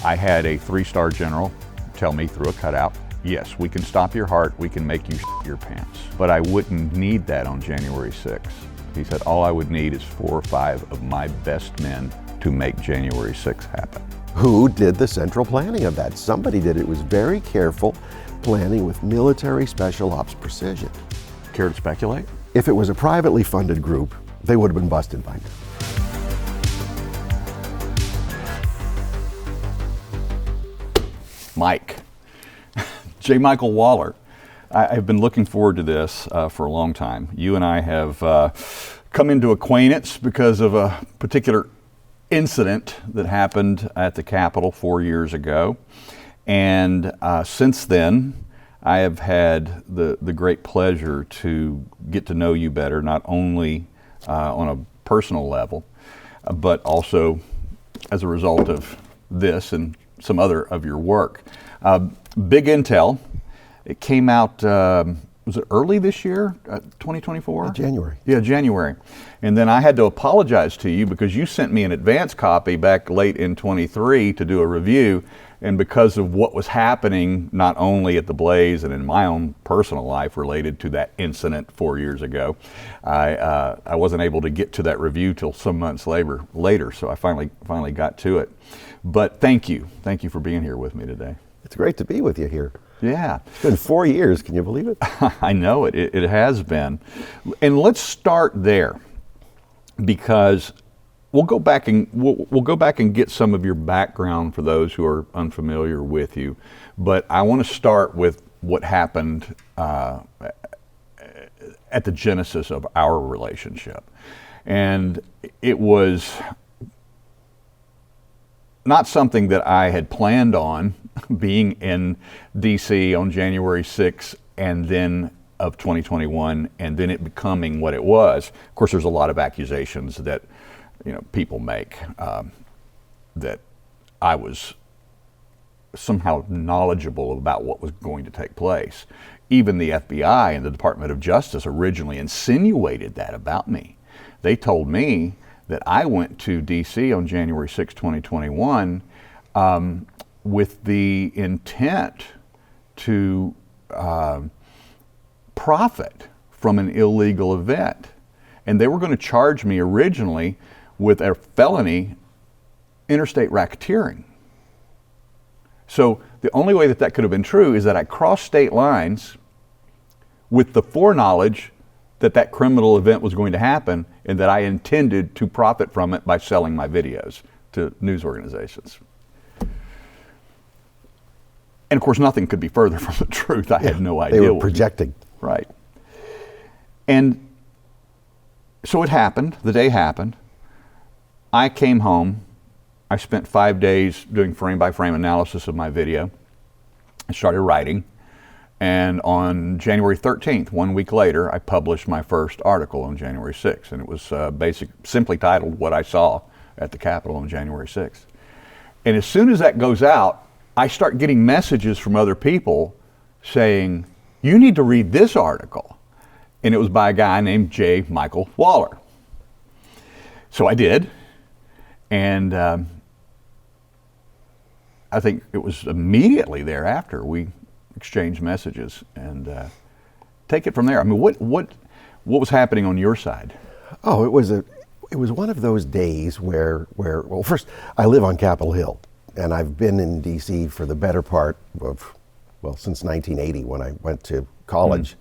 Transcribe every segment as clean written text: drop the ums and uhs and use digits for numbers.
I had a 3-star general tell me through a cutout, yes, we can stop your heart, we can make you shit your pants. But I wouldn't need that on January 6th. He said, all I would need is 4 or 5 of my best men to make January 6th happen. Who did the central planning of that? Somebody did. It was very careful planning with military special ops precision. Care to speculate? If it was a privately funded group, they would have been busted by now. Mike. J. Michael Waller. I've been looking forward to this for a long time. You and I have come into acquaintance because of a particular incident that happened at the Capitol 4 years ago. And since then, I have had the great pleasure to get to know you better, not only on a personal level, but also as a result of this and some other of your work. Big Intel, it came out, was it early this year, 2024? January. Yeah, January. And then I had to apologize to you because you sent me an advance copy back late in 23 to do a review. And because of what was happening, not only at the Blaze and in my own personal life related to that incident 4 years ago, I wasn't able to get to that review till some months later. So I finally got to it. But thank you for being here with me today. It's great to be with you here. Yeah. It's been 4 years, can you believe it? I know it. It has been. And let's start there, because we'll go back and get some of your background for those who are unfamiliar with you. But I want to start with what happened at the genesis of our relationship. And it was not something that I had planned on, being in DC on January 6th and then of 2021, and then it becoming what it was. Of course, there's a lot of accusations that people make that I was somehow knowledgeable about what was going to take place. Even the FBI and the Department of Justice originally insinuated that about me. They told me that I went to DC on January 6, 2021 with the intent to profit from an illegal event. And they were going to charge me originally with a felony interstate racketeering. So the only way that could have been true is that I crossed state lines with the foreknowledge that criminal event was going to happen, and that I intended to profit from it by selling my videos to news organizations. And of course, nothing could be further from the truth. I had no idea. They were projecting. Right. And so it happened. The day happened. I came home. I spent 5 days doing frame-by-frame analysis of my video. I started writing. And on January 13th, 1 week later, I published my first article on January 6th. And it was simply titled What I Saw at the Capitol on January 6th. And as soon as that goes out, I start getting messages from other people saying, you need to read this article. And it was by a guy named J. Michael Waller. So I did. And I think it was immediately thereafter we exchanged messages, and take it from there. I mean, what was happening on your side? Oh, it was one of those days where well, first, I live on Capitol Hill, and I've been in DC for the better part of, since 1980, when I went to college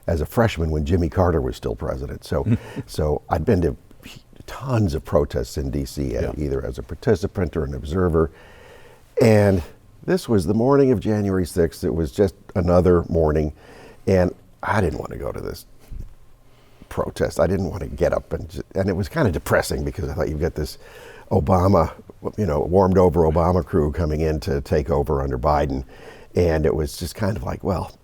as a freshman when Jimmy Carter was still president. So I'd been to tons of protests in DC, either as a participant or an observer. And this was the morning of January 6th. It was just another morning, and I didn't want to go to this protest. I didn't want to get up, and it was kind of depressing because I thought you've got this Obama, warmed over Obama crew coming in to take over under Biden, and it was just kind of like, well,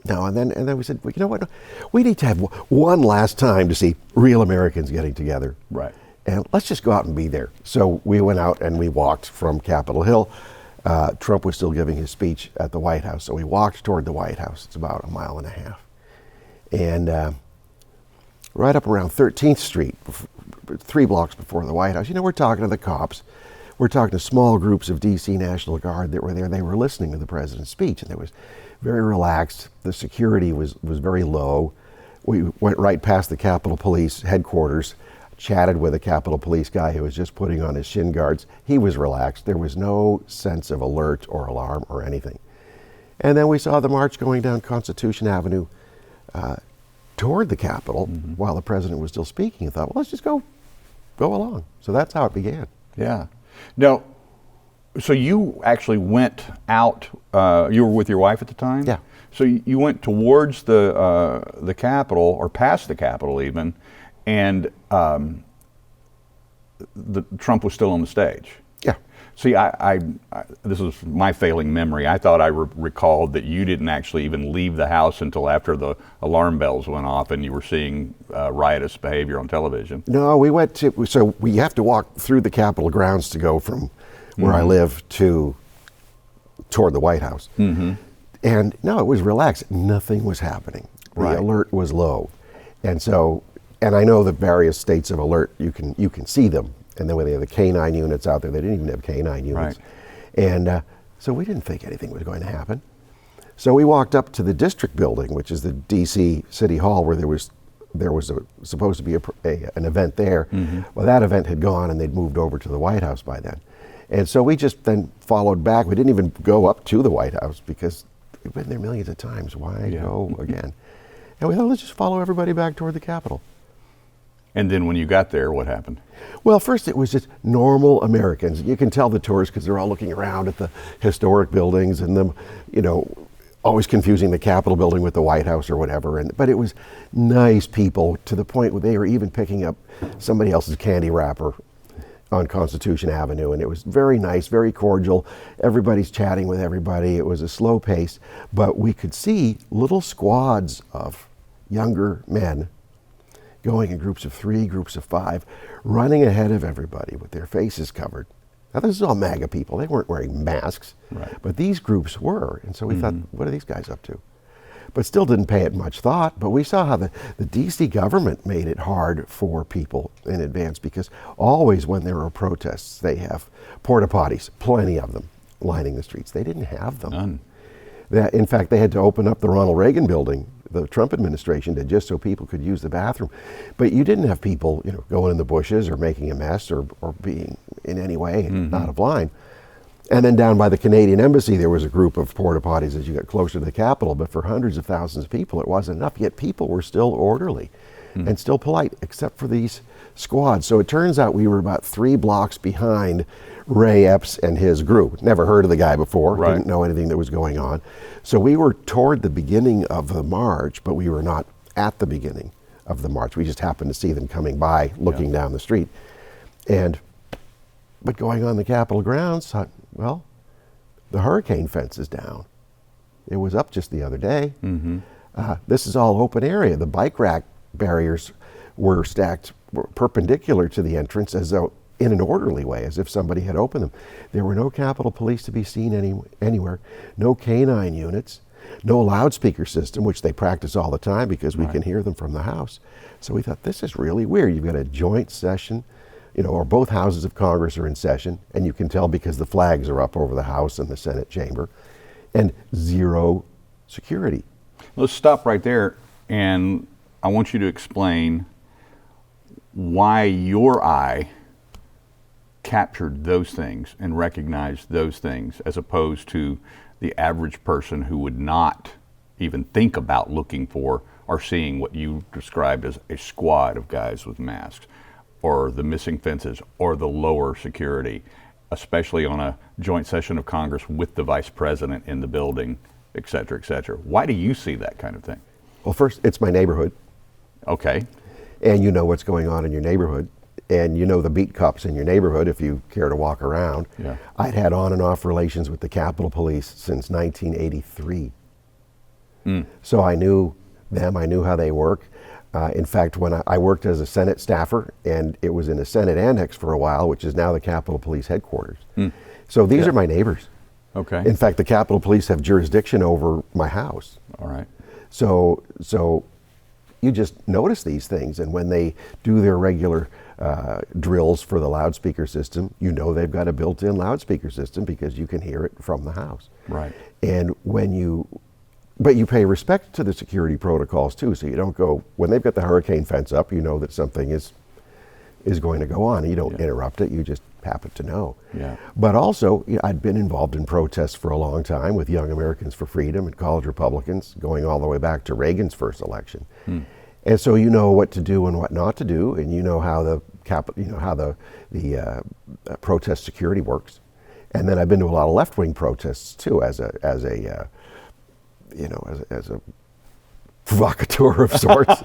no. And then we said, well, you know what? We need to have one last time to see real Americans getting together. Right. And let's just go out and be there. So we went out and we walked from Capitol Hill. Trump was still giving his speech at the White House, so we walked toward the White House. It's about 1.5 miles. And right up around 13th Street, 3 blocks before the White House, we're talking to the cops. we're talking to small groups of DC National Guard that were there. They were listening to the president's speech, and it was very relaxed. The security was very low. We went right past the Capitol Police headquarters, chatted with a Capitol Police guy who was just putting on his shin guards. He was relaxed. There was no sense of alert or alarm or anything. And then we saw the march going down Constitution Avenue toward the Capitol while the president was still speaking, and thought, well, let's just go along. So that's how it began. Yeah. Now, so you actually went out, you were with your wife at the time? Yeah. So you went towards the Capitol, or past the Capitol even, and Trump was still on the stage. Yeah. See, I this is my failing memory. I thought I recalled that you didn't actually even leave the house until after the alarm bells went off and you were seeing riotous behavior on television. No, we went to, so we have to walk through the Capitol grounds to go from where I live toward the White House. And no, it was relaxed. Nothing was happening. Right. The alert was low. And so, and I know the various states of alert, you can see them. And then when they have the K-9 units out there, they didn't even have K-9 units. Right. And so we didn't think anything was going to happen. So we walked up to the district building, which is the DC City Hall, where there was supposed to be an event there. Well, that event had gone, and they'd moved over to the White House by then. And so we just then followed back. We didn't even go up to the White House because we've been there millions of times. Why go again? And we thought, let's just follow everybody back toward the Capitol. And then when you got there, what happened? Well, first it was just normal Americans. You can tell the tourists because they're all looking around at the historic buildings and them, always confusing the Capitol building with the White House or whatever. But it was nice people, to the point where they were even picking up somebody else's candy wrapper on Constitution Avenue. And it was very nice, very cordial. Everybody's chatting with everybody. It was a slow pace, but we could see little squads of younger men going in groups of 3, groups of 5, running ahead of everybody with their faces covered. Now, this is all MAGA people. They weren't wearing masks, but these groups were. And so we thought, what are these guys up to? But still didn't pay it much thought. But we saw how the DC government made it hard for people in advance, because always when there are protests, they have porta potties, plenty of them, lining the streets. They didn't have them. None. In fact, they had to open up the Ronald Reagan building. The Trump administration did, just so people could use the bathroom. But you didn't have people, going in the bushes or making a mess or being in any way out of line. And then down by the Canadian Embassy, there was a group of porta potties as you got closer to the Capitol. But for hundreds of thousands of people, it wasn't enough. Yet people were still orderly and still polite, except for these squads. So it turns out we were about 3 blocks behind Ray Epps and his group. Never heard of the guy before, didn't know anything that was going on. So we were toward the beginning of the march, but we were not at the beginning of the march. We just happened to see them coming by, looking down the street. But going on the Capitol grounds, well, the hurricane fence is down. It was up just the other day. This is all open area. The bike rack barriers were stacked perpendicular to the entrance, as though in an orderly way, as if somebody had opened them. There were no Capitol Police to be seen anywhere, no K-9 units, no loudspeaker system, which they practice all the time because we can hear them from the House. So we thought, this is really weird. You've got a joint session, or both houses of Congress are in session, and you can tell because the flags are up over the House and the Senate chamber, and zero security. Let's stop right there, and I want you to explain why your eye captured those things and recognized those things, as opposed to the average person who would not even think about looking for or seeing what you described as a squad of guys with masks, or the missing fences, or the lower security, especially on a joint session of Congress with the vice president in the building, et cetera, et cetera. Why do you see that kind of thing? Well, first, it's my neighborhood. Okay. And you know what's going on in your neighborhood. And you know the beat cops in your neighborhood if you care to walk around. Yeah. I'd had on and off relations with the Capitol Police since 1983. So I knew them, I knew how they work. In fact, when I worked as a Senate staffer, and it was in a Senate annex for a while, which is now the Capitol Police headquarters. So these are my neighbors. Okay. In fact, the Capitol Police have jurisdiction over my house. All right. So you just notice these things, and when they do their regular drills for the loudspeaker system, you know they've got a built-in loudspeaker system because you can hear it from the house. Right. And but you pay respect to the security protocols too, so you don't go, when they've got the hurricane fence up, you know that something is going to go on. You don't interrupt it, you just happen to know. Yeah. But also, I'd been involved in protests for a long time with Young Americans for Freedom and college Republicans, going all the way back to Reagan's first election. And so you know what to do and what not to do, and you know how the protest security works. And then I've been to a lot of left-wing protests too, as a provocateur of sorts.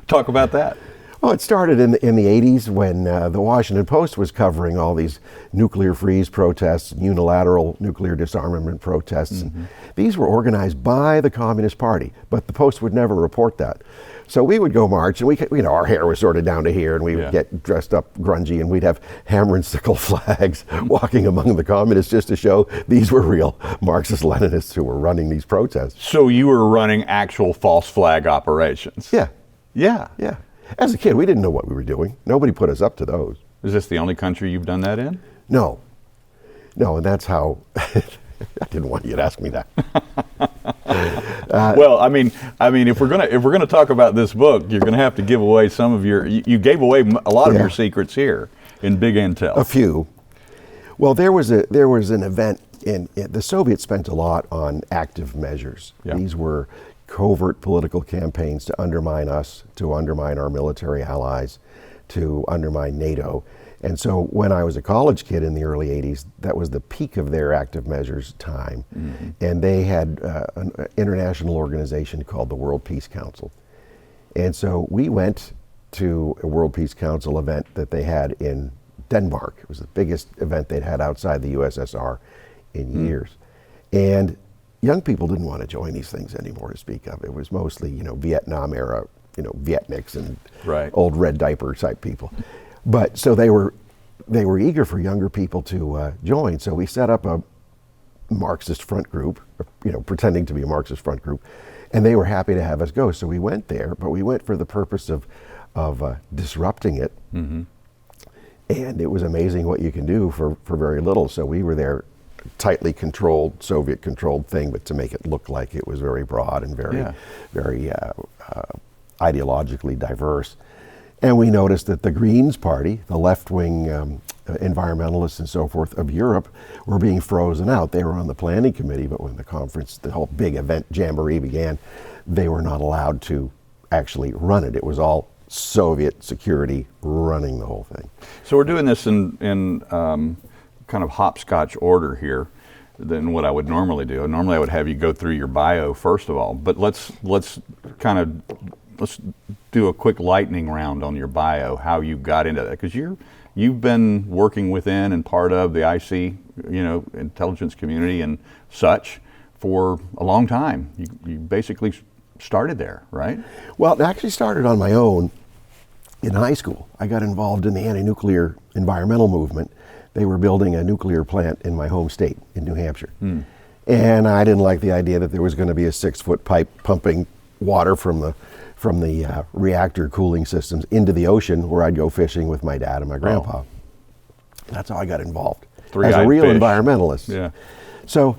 Talk about that. Well, it started in the 80s when the Washington Post was covering all these nuclear freeze protests, unilateral nuclear disarmament protests. And these were organized by the Communist Party, but the Post would never report that. So we would go march, and our hair was sort of down to here, and we would get dressed up grungy, and we'd have hammer and sickle flags walking among the communists just to show these were real Marxist-Leninists who were running these protests. So you were running actual false flag operations? Yeah. Yeah. Yeah. As a kid, we didn't know what we were doing. Nobody put us up to those. Is this the only country you've done that in? No, and that's how. I didn't want you to ask me that. Well, I mean, if we're gonna talk about this book, you're gonna have to give away some of your. You gave away a lot of your secrets here in Big Intel. A few. Well, there was an event in the Soviets spent a lot on active measures. Yeah. These were covert political campaigns to undermine us, to undermine our military allies, to undermine NATO. And so when I was a college kid in the early 80s, that was the peak of their active measures time. And they had an international organization called the World Peace Council. And so we went to a World Peace Council event that they had in Denmark. It was the biggest event they'd had outside the USSR in years. And young people didn't want to join these things anymore to speak of. It was mostly, Vietnam era, Vietniks and old red diaper type people. But so they were eager for younger people to join. So we set up a Marxist front group, pretending to be a Marxist front group, and they were happy to have us go. So we went there, but we went for the purpose of disrupting it. And it was amazing what you can do for very little. So we were there, tightly controlled, Soviet-controlled thing, but to make it look like it was very broad and very ideologically diverse. And we noticed that the Greens Party, the left-wing environmentalists and so forth of Europe, were being frozen out. They were on the planning committee, but when the conference, the whole big event, jamboree began, they were not allowed to actually run it. It was all Soviet security running the whole thing. So we're doing this in kind of hopscotch order here than what I would normally do. Normally I would have you go through your bio first of all, but let's do a quick lightning round on your bio, how you got into that, because you've been working within and part of the IC, intelligence community and such for a long time. You basically started there, right? Well, it actually started on my own in high school. I got involved in the anti-nuclear environmental movement. They were building a nuclear plant in my home state in New Hampshire. And I didn't like the idea that there was going to be a 6-foot pipe pumping water from the reactor cooling systems into the ocean where I'd go fishing with my dad and my grandpa. That's how I got involved as a real environmentalist. Yeah. So,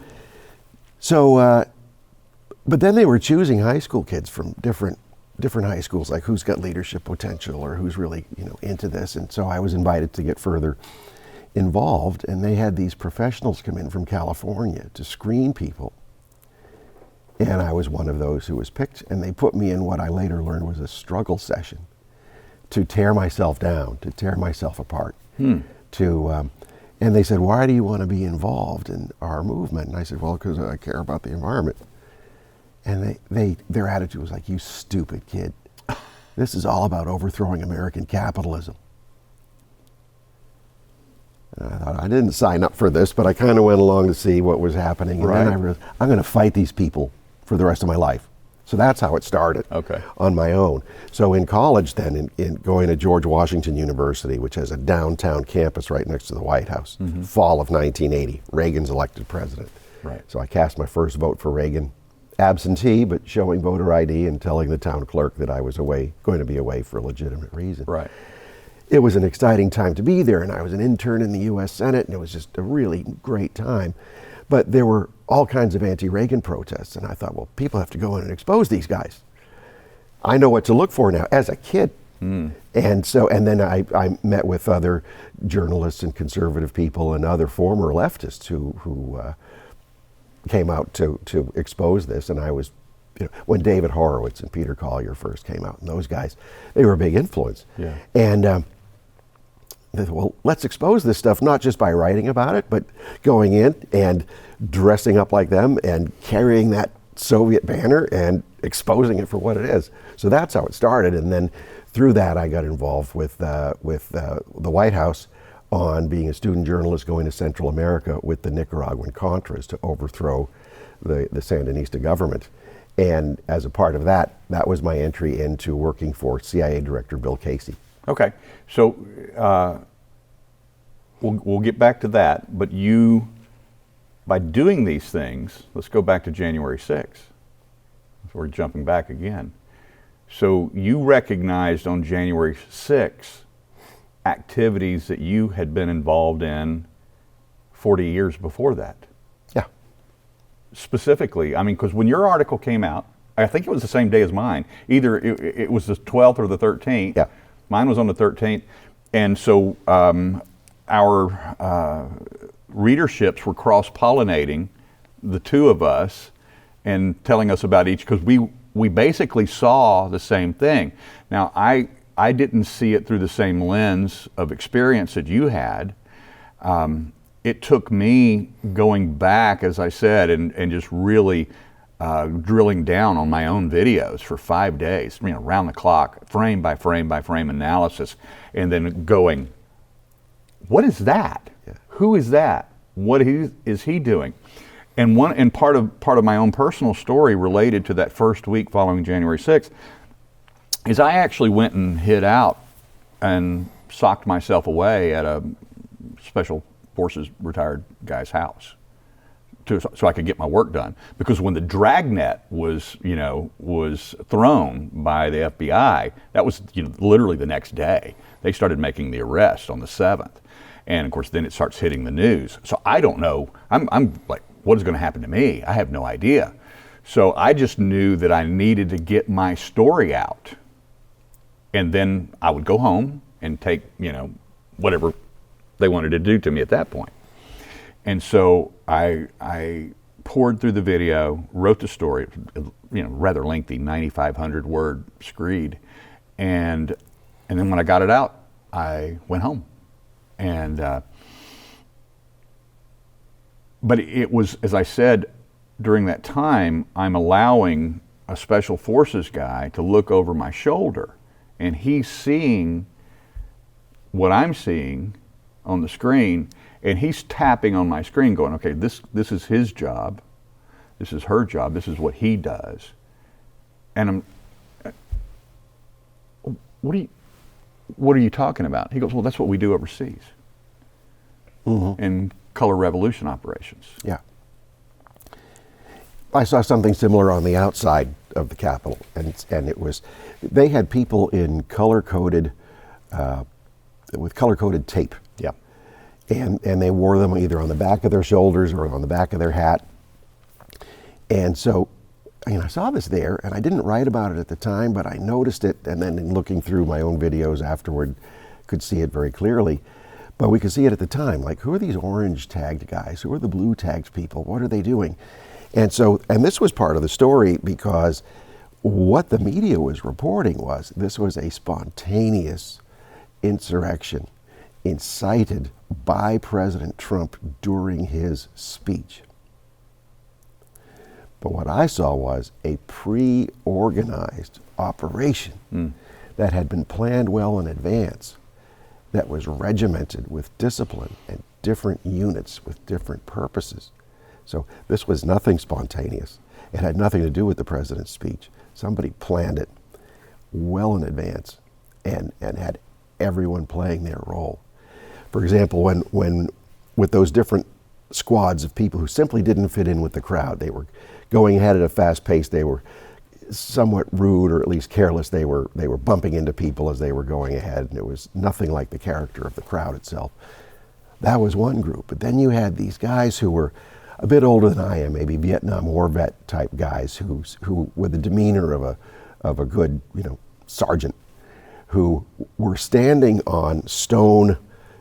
but then they were choosing high school kids from different high schools, like who's got leadership potential or who's really into this. And so I was invited to get further involved, and they had these professionals come in from California to screen people. And I was one of those who was picked, and they put me in what I later learned was a struggle session to tear myself down, to tear myself apart. And they said, why do you want to be involved in our movement? And I said, well, because I care about the environment. And their attitude was like, you stupid kid. This is all about overthrowing American capitalism. And I thought, I didn't sign up for this, but I kind of went along to see what was happening. And then I realized, I'm going to fight these people for the rest of my life. So that's how it started on my own. So in college then, in going to George Washington University, which has a downtown campus right next to the White House, fall of 1980, Reagan's elected president. So I cast my first vote for Reagan, absentee, but showing voter ID and telling the town clerk that I was going to be away for a legitimate reason. it was an exciting time to be there, and I was an intern in the U.S. Senate, and it was just a really great time. But there were all kinds of anti-Reagan protests, and I thought, well, people have to go in and expose these guys. I know what to look for now as a kid. And then I met with other journalists and conservative people and other former leftists who came out to expose this. And I was, when David Horowitz and Peter Collier first came out, and those guys, they were a big influence. Yeah. And they said, well, let's expose this stuff, not just by writing about it, but going in and dressing up like them and carrying that Soviet banner and exposing it for what it is. So that's how it started. And then through that, I got involved with the White House on being a student journalist going to Central America with the Nicaraguan Contras to overthrow the Sandinista government. And as a part of that, that was my entry into working for CIA Director Bill Casey. Okay, so we'll get back to that, but you, by doing these things, let's go back to January 6th. We're jumping back again. So you recognized on January 6th activities that you had been involved in 40 years before that. Yeah. Specifically, I mean, because when your article came out, I think it was the same day as mine. Either it was the 12th or the 13th. Yeah. Mine was on the 13th. And so our readerships were cross-pollinating the two of us and telling us about each, because we basically saw the same thing. Now, I didn't see it through the same lens of experience that you had. It took me going back, as I said, and just really drilling down on my own videos for 5 days, round the clock, frame by frame by frame analysis, and then going, what is that? Yeah. Who is that? What is he doing? And part of my own personal story related to that first week following January 6th is I actually went and hid out and socked myself away at a Special Forces retired guy's house so I could get my work done. Because when the dragnet was thrown by the FBI, that was literally the next day. They started making the arrest on the 7th. And of course, then it starts hitting the news. So I don't know. I'm like, what is going to happen to me? I have no idea. So I just knew that I needed to get my story out. And then I would go home and take, whatever they wanted to do to me at that point. And so I poured through the video, wrote the story, rather lengthy, 9,500 word screed. And then when I got it out, I went home. And but it was, as I said, during that time, I'm allowing a Special Forces guy to look over my shoulder, and he's seeing what I'm seeing on the screen, and he's tapping on my screen going, okay, this is his job, this is her job, this is what he does. And what are you talking about? He goes, well, that's what we do overseas. Mm-hmm. In color revolution operations. Yeah. I saw something similar on the outside of the Capitol, and it was, they had people in color-coded, with color-coded tape. Yeah. And they wore them either on the back of their shoulders or on the back of their hat. And so, I saw this there, and I didn't write about it at the time, but I noticed it, and then in looking through my own videos afterward, could see it very clearly. But we could see it at the time, like, who are these orange tagged guys? Who are the blue tagged people? What are they doing? And so, and this was part of the story, because what the media was reporting was this was a spontaneous insurrection incited by President Trump during his speech. But what I saw was a pre-organized operation that had been planned well in advance, that was regimented with discipline and different units with different purposes. So this was nothing spontaneous. It had nothing to do with the president's speech. Somebody planned it well in advance and had everyone playing their role. For example, when with those different squads of people who simply didn't fit in with the crowd, they were going ahead at a fast pace, they were somewhat rude or at least careless. They were bumping into people as they were going ahead, and it was nothing like the character of the crowd itself. That was one group. But then you had these guys who were a bit older than I am, maybe Vietnam War vet type guys who with the demeanor of a good, sergeant, who were standing on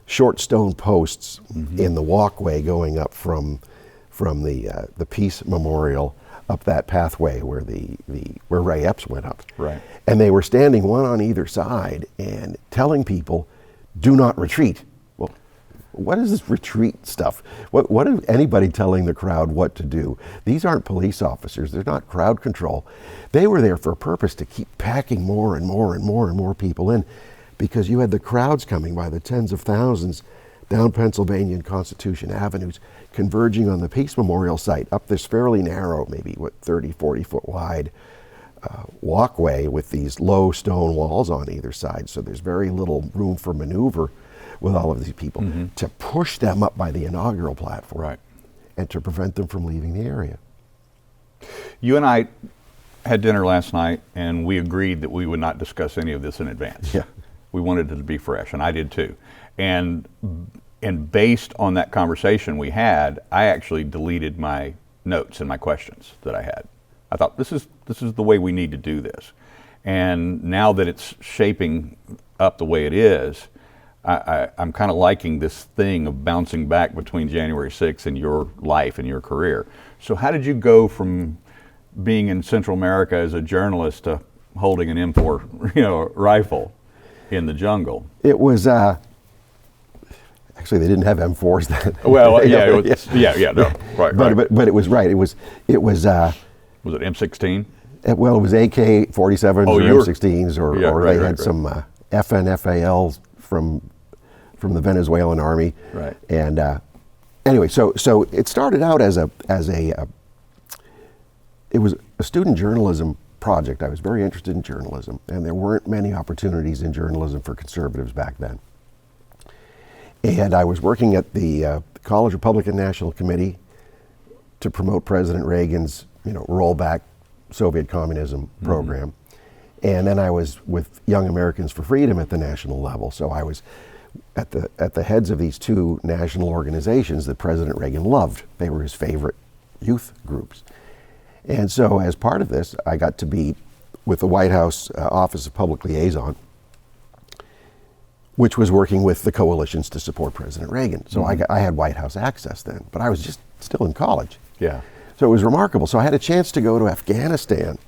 short stone posts in the walkway going up from the Peace Memorial up that pathway where where Ray Epps went up. Right. And they were standing one on either side and telling people, "Do not retreat." Well, what is this retreat stuff? What is anybody telling the crowd what to do? These aren't police officers. They're not crowd control. They were there for a purpose, to keep packing more and more and more and more people in, because you had the crowds coming by the tens of thousands down Pennsylvania and Constitution Avenues, converging on the Peace Memorial site up this fairly narrow, maybe 30, 40 foot wide walkway with these low stone walls on either side. So there's very little room for maneuver with all of these people, to push them up by the inaugural platform, right, and to prevent them from leaving the area. You and I had dinner last night, and we agreed that we would not discuss any of this in advance. Yeah. We wanted it to be fresh, and I did too. And based on that conversation we had, I actually deleted my notes and my questions that I had. I thought this is the way we need to do this. And now that it's shaping up the way it is, I'm kind of liking this thing of bouncing back between January 6th and your life and your career. So how did you go from being in Central America as a journalist to holding an M4 rifle in the jungle? It was actually, they didn't have M4s then. Well, yeah, it was, no, right, but it was right. It was Was it M16? Well, it was AK-47s or M16s, or they had some FNFALs from the Venezuelan army. Right. And anyway, so it started out as it was a student journalism project. I was very interested in journalism, and there weren't many opportunities in journalism for conservatives back then. And I was working at the College Republican National Committee to promote President Reagan's, rollback Soviet communism program. And then I was with Young Americans for Freedom at the national level. So I was at the heads of these two national organizations that President Reagan loved. They were his favorite youth groups. And so as part of this, I got to be with the White House Office of Public Liaison, which was working with the coalitions to support President Reagan. So I had White House access then, but I was just still in college. Yeah. So it was remarkable. So I had a chance to go to Afghanistan.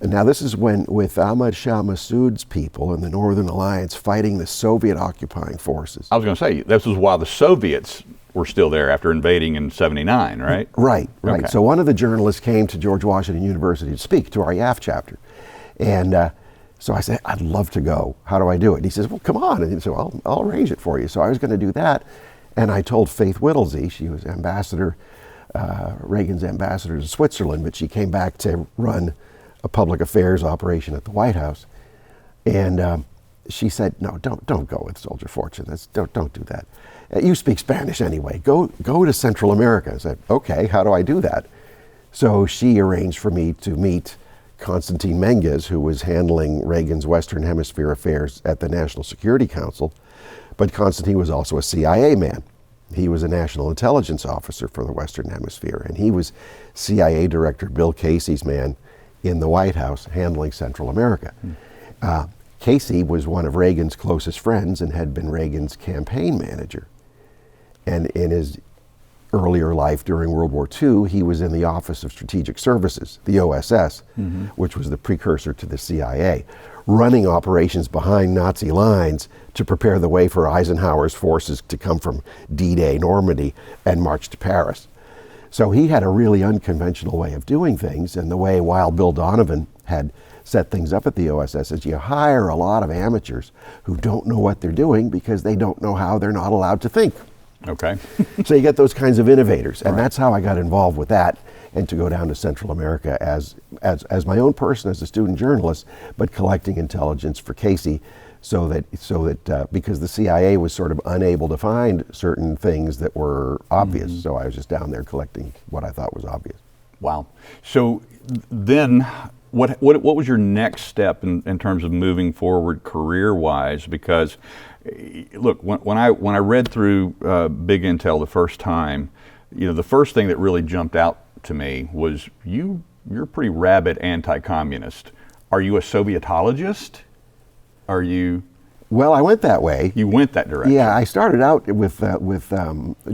And now this is when, with Ahmad Shah Massoud's people in the Northern Alliance fighting the Soviet occupying forces. I was going to say, this was while the Soviets were still there after invading in '79, right? Right. Okay. So one of the journalists came to George Washington University to speak to our YAF chapter. And so I said, I'd love to go. How do I do it? And he says, well, come on. And so I'll arrange it for you. So I was going to do that. And I told Faith Whittlesey, she was Reagan's ambassador to Switzerland, but she came back to run a public affairs operation at the White House. And she said, no, don't go with Soldier Fortune. Don't do that. You speak Spanish anyway. Go to Central America. I said, okay, how do I do that? So she arranged for me to meet Constantine Menges, who was handling Reagan's Western Hemisphere affairs at the National Security Council. But Constantine was also a CIA man. He was a national intelligence officer for the Western Hemisphere, and he was CIA Director Bill Casey's man in the White House handling Central America. Casey was one of Reagan's closest friends and had been Reagan's campaign manager. And in his earlier life during World War II, he was in the Office of Strategic Services, the OSS, which was the precursor to the CIA, running operations behind Nazi lines to prepare the way for Eisenhower's forces to come from D-Day, Normandy, and march to Paris. So he had a really unconventional way of doing things, and the way Wild Bill Donovan had set things up at the OSS is you hire a lot of amateurs who don't know what they're doing because they don't know how they're not allowed to think. Okay. So you get those kinds of innovators, and that's how I got involved with that, and to go down to Central America as my own person, as a student journalist, but collecting intelligence for Casey, so that because the CIA was sort of unable to find certain things that were obvious, so I was just down there collecting what I thought was obvious. Wow. So then, what was your next step in terms of moving forward career-wise? Because, look, when I read through Big Intel the first time, the first thing that really jumped out to me was you're a pretty rabid anti-communist. Are you a Sovietologist? Are you? Well, I went that way. You went that direction. Yeah, I started out with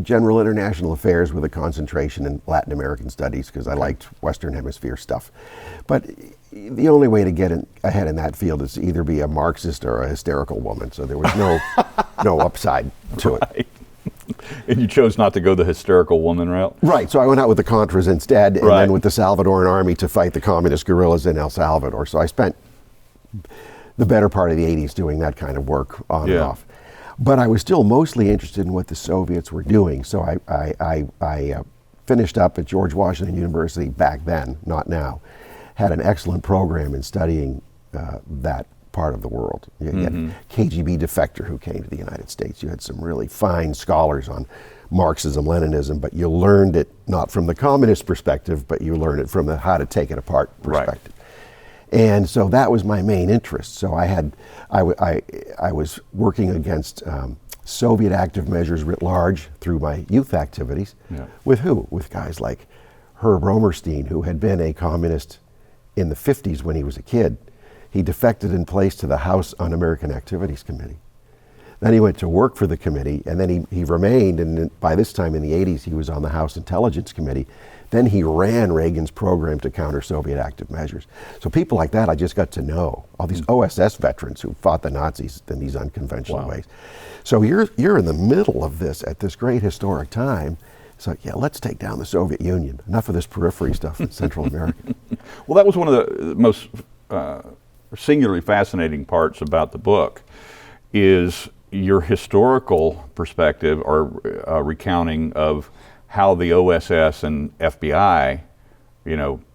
general international affairs with a concentration in Latin American studies because I liked Western Hemisphere stuff. But the only way to get ahead in that field is to either be a Marxist or a hysterical woman. So there was no upside to it. And you chose not to go the hysterical woman route? Right. So I went out with the Contras instead, and then with the Salvadoran army to fight the communist guerrillas in El Salvador. So I spent the better part of the 80s doing that kind of work on and off. But I was still mostly interested in what the Soviets were doing. So I finished up at George Washington University back then, not now. Had an excellent program in studying that part of the world. You had a KGB defector who came to the United States. You had some really fine scholars on Marxism, Leninism, but you learned it not from the communist perspective, but you learned it from the how to take it apart perspective. Right. And so that was my main interest. So I was working against Soviet active measures writ large through my youth activities. Yeah. With who? With guys like Herb Romerstein, who had been a communist in the 50s when he was a kid. He defected in place to the House Un-American Activities Committee. Then he went to work for the committee, and then he remained, and by this time in the 80s he was on the House Intelligence Committee. Then he ran Reagan's program to counter Soviet active measures. So people like that I just got to know, all these OSS veterans who fought the Nazis in these unconventional ways. So you're in the middle of this at this great historic time. So yeah, let's take down the Soviet Union. Enough of this periphery stuff in Central America. Well, that was one of the most singularly fascinating parts about the book is your historical perspective or recounting of how the OSS and FBI,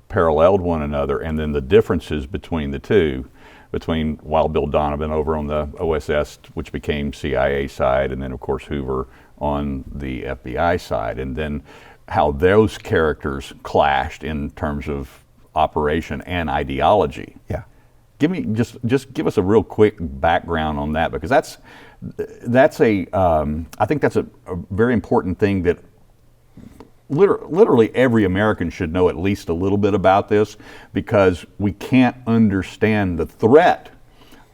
paralleled one another, and then the differences between the two, between Wild Bill Donovan over on the OSS, which became CIA side, and then of course Hoover on the FBI side, and then how those characters clashed in terms of operation and ideology. Yeah. Give me just give us a real quick background on that, because I think that's a very important thing that literally every American should know at least a little bit about this, because we can't understand the threat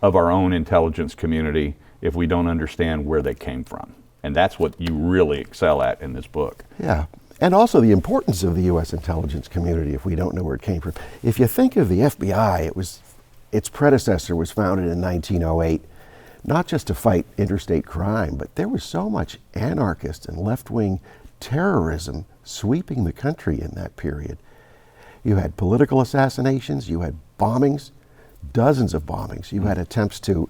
of our own intelligence community if we don't understand where they came from. And that's what you really excel at in this book. Yeah. And also the importance of the U.S. intelligence community if we don't know where it came from. If you think of the FBI, its predecessor was founded in 1908, not just to fight interstate crime, but there was so much anarchist and left-wing terrorism sweeping the country in that period. You had political assassinations, you had bombings, dozens of bombings. You had attempts to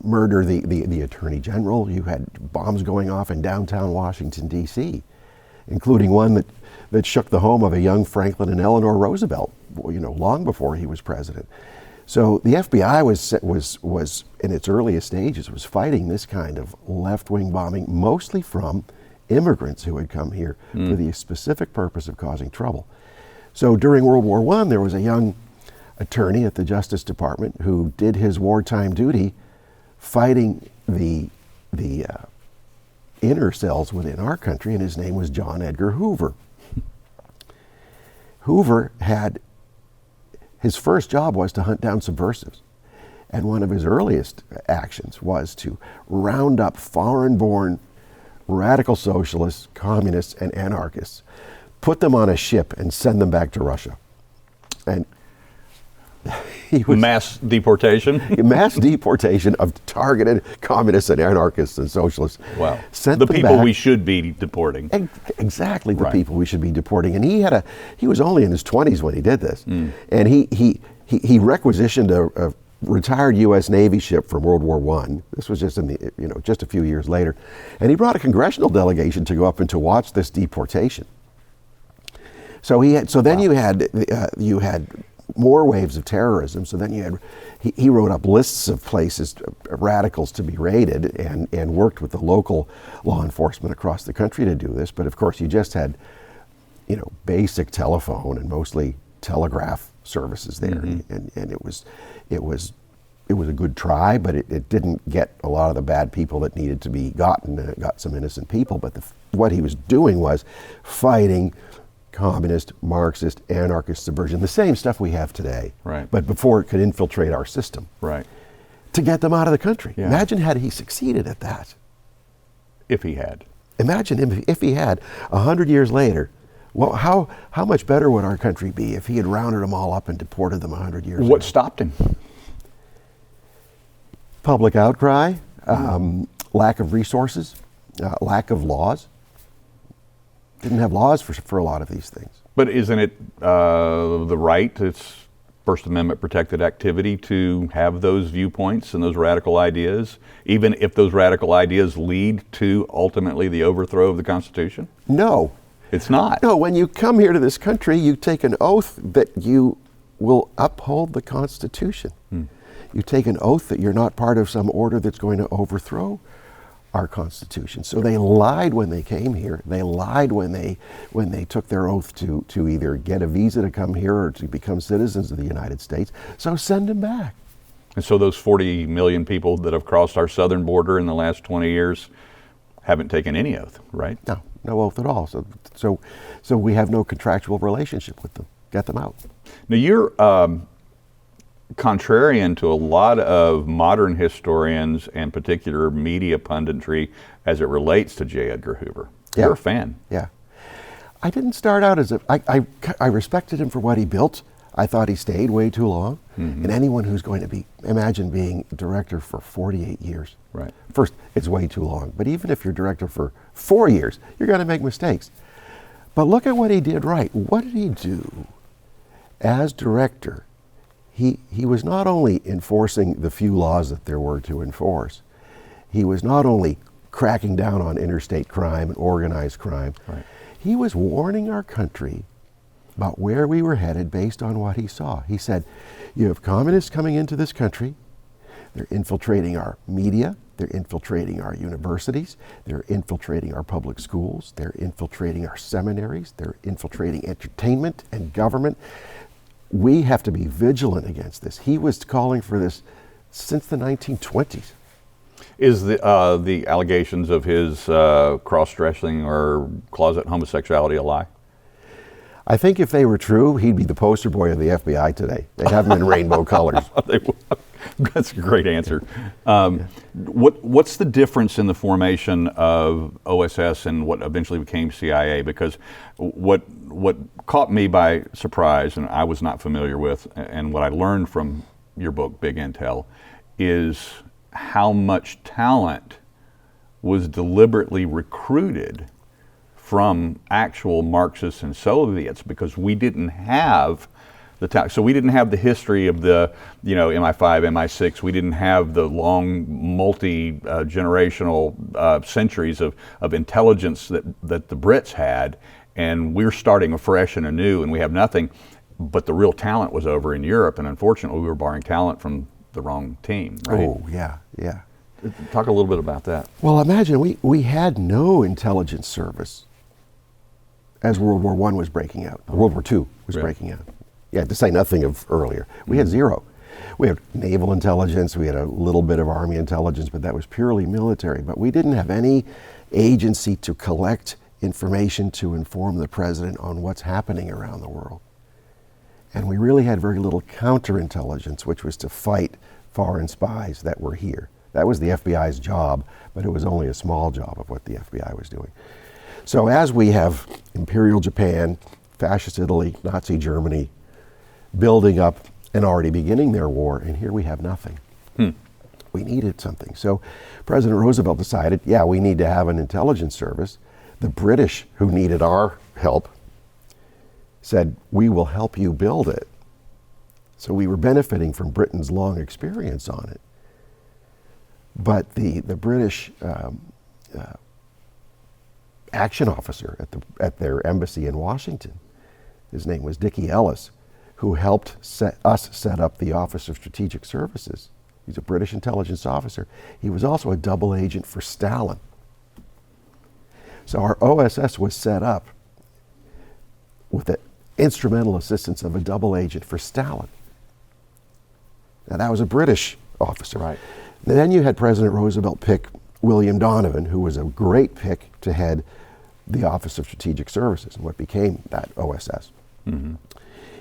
murder the Attorney General. You had bombs going off in downtown Washington, D.C., including one that shook the home of a young Franklin and Eleanor Roosevelt, long before he was president. So the FBI was in its earliest stages, was fighting this kind of left-wing bombing, mostly from immigrants who had come here for the specific purpose of causing trouble. So during World War I, there was a young attorney at the Justice Department who did his wartime duty fighting the inner cells within our country, and his name was John Edgar Hoover. Hoover his first job was to hunt down subversives. And one of his earliest actions was to round up foreign-born radical socialists, communists, and anarchists, put them on a ship and send them back to Russia. And mass deportation? Mass deportation of targeted communists and anarchists and socialists. Wow. Sent the them people back. we should be deporting. Exactly the people we should be deporting. And he was only in his 20s when he did this. And he requisitioned a retired U.S. Navy ship from World War I. This was just just a few years later. And he brought a congressional delegation to go up and to watch this deportation. So then you had more waves of terrorism. So then he wrote up lists of places, radicals to be raided, and worked with the local law enforcement across the country to do this. But of course, you just had, basic telephone and mostly telegraph services there, and it was a good try, but it didn't get a lot of the bad people that needed to be gotten. It got some innocent people, but what he was doing was fighting communist, Marxist, anarchist subversion, the same stuff we have today, right? But before it could infiltrate our system, right? To get them out of the country. Yeah. Imagine had he succeeded at that. If he had. Imagine him if he had 100 years later. Well, how much better would our country be if he had rounded them all up and deported them 100 years ago? What stopped him? Public outcry, lack of resources, lack of laws. Didn't have laws for a lot of these things. But isn't it the right, it's First Amendment protected activity to have those viewpoints and those radical ideas, even if those radical ideas lead to ultimately the overthrow of the Constitution? No. It's not. No, when you come here to this country, you take an oath that you will uphold the Constitution. You take an oath that you're not part of some order that's going to overthrow our Constitution. So they lied when they came here. They lied when they took their oath to either get a visa to come here or to become citizens of the United States. So send them back. And so those 40 million people that have crossed our southern border in the last 20 years haven't taken any oath, right? No oath at all. So we have no contractual relationship with them. Get them out. Now you're contrarian to a lot of modern historians and particular media punditry as it relates to J. Edgar Hoover. Yeah. You're a fan. Yeah. I didn't start out as I respected him for what he built. I thought he stayed way too long. And anyone who's going to imagine being director for 48 years. Right. First, it's way too long. But even if you're director for 4 years, you're going to make mistakes. But look at what he did right. What did he do? As director, he was not only enforcing the few laws that there were to enforce, he was not only cracking down on interstate crime and organized crime, right. He was warning our country about where we were headed based on what he saw. He said, you have communists coming into this country, they're infiltrating our media, they're infiltrating our universities, they're infiltrating our public schools, they're infiltrating our seminaries, they're infiltrating entertainment and government. We have to be vigilant against this. He was calling for this since the 1920s. Is the allegations of his cross-dressing or closet homosexuality a lie? I think if they were true, he'd be the poster boy of the FBI today. They'd have him in rainbow colors. That's a great answer. What's the difference in the formation of OSS and what eventually became CIA? Because what caught me by surprise, and I was not familiar with, and what I learned from your book, Big Intel, is how much talent was deliberately recruited from actual Marxists and Soviets, because we didn't have the talent. So we didn't have the history of the, MI5, MI6. We didn't have the long, multi-generational centuries of intelligence that the Brits had, and we're starting afresh and anew, and we have nothing. But the real talent was over in Europe, and unfortunately, we were borrowing talent from the wrong team. Right? Oh, yeah. Talk a little bit about that. Well, imagine we had no intelligence service as World War I was breaking out. World War II was breaking out. Yeah, to say nothing of earlier. We had zero. We had naval intelligence, we had a little bit of army intelligence, but that was purely military. But we didn't have any agency to collect information to inform the president on what's happening around the world. And we really had very little counterintelligence, which was to fight foreign spies that were here. That was the FBI's job, but it was only a small job of what the FBI was doing. So as we have Imperial Japan, Fascist Italy, Nazi Germany, building up and already beginning their war, and here we have nothing. We needed something. So President Roosevelt decided, we need to have an intelligence service. The British, who needed our help, said, we will help you build it. So we were benefiting from Britain's long experience on it. But the British action officer at their embassy in Washington, his name was Dickie Ellis, who helped set up the Office of Strategic Services. He's a British intelligence officer. He was also a double agent for Stalin. So our OSS was set up with the instrumental assistance of a double agent for Stalin. Now that was a British officer. Right. Then you had President Roosevelt pick William Donovan, who was a great pick to head the Office of Strategic Services and what became that OSS. Mm-hmm.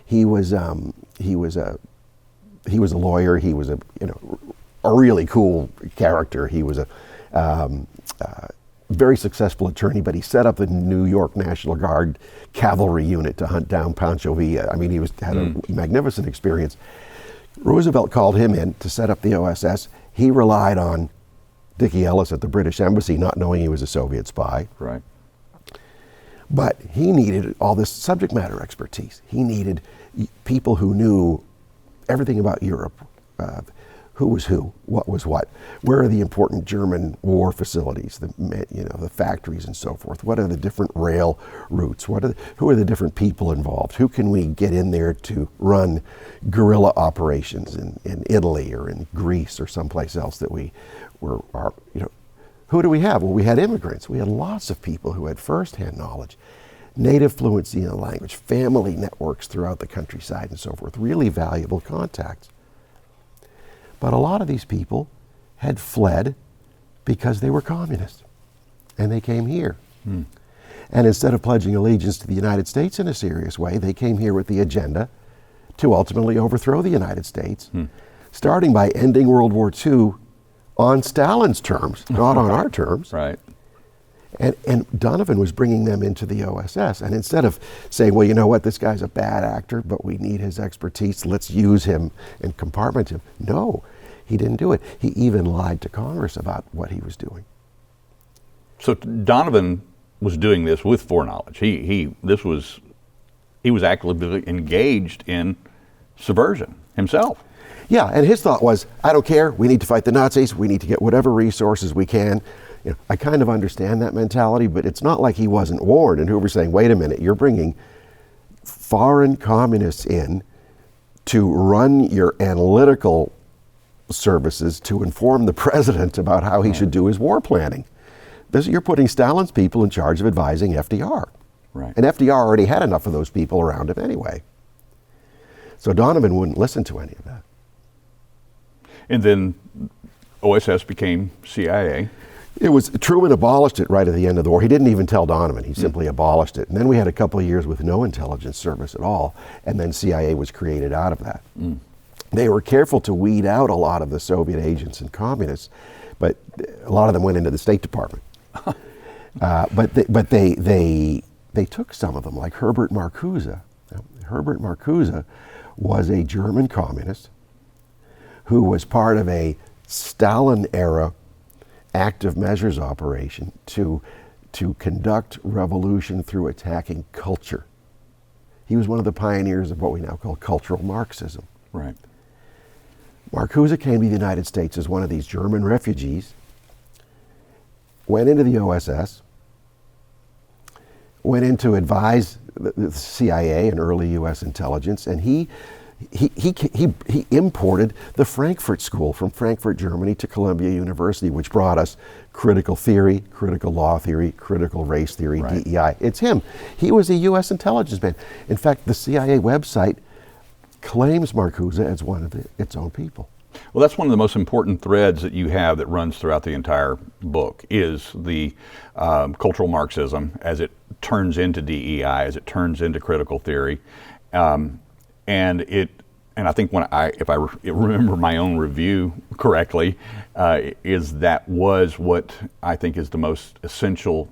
He was a lawyer. He was a really cool character. He was a very successful attorney, but he set up the New York National Guard cavalry unit to hunt down Pancho Villa. I mean, he had a magnificent experience. Roosevelt called him in to set up the OSS. He relied on Dickie Ellis at the British Embassy, not knowing he was a Soviet spy. Right. But he needed all this subject matter expertise. He needed people who knew everything about Europe. Who was who, what was what, where are the important German war facilities, the factories and so forth, what are the different rail routes, who are the different people involved, who can we get in there to run guerrilla operations in Italy or in Greece or someplace else that who do we have? Well, we had immigrants, we had lots of people who had firsthand knowledge, native fluency in the language, family networks throughout the countryside and so forth, really valuable contacts. But a lot of these people had fled because they were communists, and they came here. And instead of pledging allegiance to the United States in a serious way, they came here with the agenda to ultimately overthrow the United States, starting by ending World War II on Stalin's terms, not on our terms. Right. And Donovan was bringing them into the OSS. And instead of saying, well, you know what, this guy's a bad actor, but we need his expertise, let's use him and compartment him. No, he didn't do it. He even lied to Congress about what he was doing. So Donovan was doing this with foreknowledge. He was actively engaged in subversion himself. Yeah, and his thought was, I don't care, we need to fight the Nazis, we need to get whatever resources we can. I kind of understand that mentality, but it's not like he wasn't warned. And Hoover's saying, wait a minute, you're bringing foreign communists in to run your analytical services to inform the president about how he should do his war planning. You're putting Stalin's people in charge of advising FDR. Right. And FDR already had enough of those people around him anyway. So Donovan wouldn't listen to any of that. And then OSS became CIA. Truman abolished it right at the end of the war. He didn't even tell Donovan. He simply abolished it. And then we had a couple of years with no intelligence service at all. And then CIA was created out of that. They were careful to weed out a lot of the Soviet agents and communists, but a lot of them went into the State Department. But they took some of them, like Herbert Marcuse. Now, Herbert Marcuse was a German communist who was part of a Stalin-era active measures operation to conduct revolution through attacking culture. He was one of the pioneers of what we now call cultural Marxism. Right. Marcuse came to the United States as one of these German refugees, went into the OSS, went in to advise the CIA and early U.S. intelligence, and he imported the Frankfurt School from Frankfurt, Germany to Columbia University, which brought us critical theory, critical law theory, critical race theory, right. DEI. It's him. He was a U.S. intelligence man. In fact, the CIA website claims Marcuse as one of its own people. Well, that's one of the most important threads that you have that runs throughout the entire book is the cultural Marxism as it turns into DEI, as it turns into critical theory. And I think if I remember my own review correctly, is that was what I think is the most essential